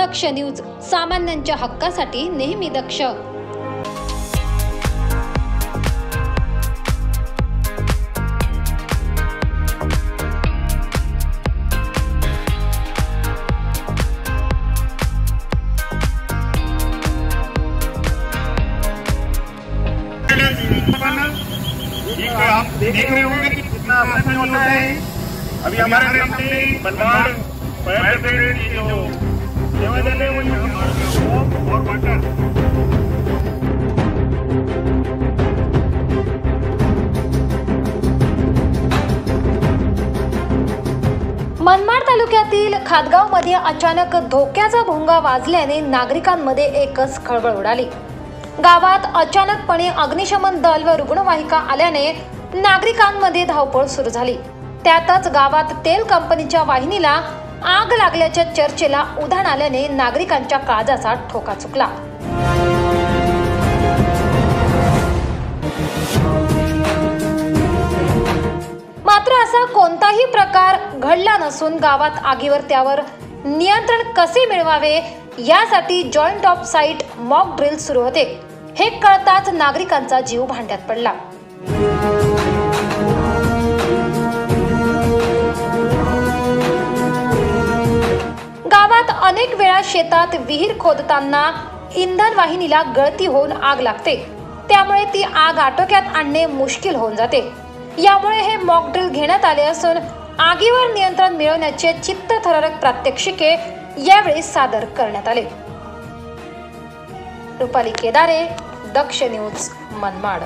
दक्ष news, सामान्यांच्या हक्कासाठी नेहमी दक्ष। आप देख रहे होंगे कि कितना आसान होता है। अभी हमारे सामने मनमाड़ फायर ब्रिगेड की जो सेवा दल है वो यहाँ और वाटर मनमाड तालुक्यातील खातगावमध्ये अचानक धोक्याचा भोंगा वाजल्याने नागरिकांमध्ये एकच खळबळ उडाली। गावात अचानकपणे अग्निशमन दल व रुग्णवाहिका आल्याने नागरिकांमध्ये धावपळ सुरू झाली। त्यातच गावात तेल कंपनीच्या वाहिनीला आग लागल्याच्या चर्चेला उधाण आल्याने नागरिकांच्या काळजाचा ठोका चुकला। मात्र असा कोणताही प्रकार घडला नसून गावात आगीवर त्यावर नियंत्रण कसे मिळवावे यासाठी joint of site mock drill सुरू होते। हे कळताच नागरिकांचा जीव भांड्यात पडला। गावात अनेक वेळा शेतात विहीर खोदताना इंधन वाहिनीला गळती होऊन आग लागते, त्यामुळे ती आग आटोक्यात आणणे मुश्किल होऊन जाते। यामुळे हे मॉक ड्रिल घेण्यात आले असून आगीवर नियंत्रण मिळवण्याचे चित्तथरारक प्रात्यक्षिके यावेळी सादर करण्यात आले। रुपाली केदारे, दक्ष न्यूज, मनमाड।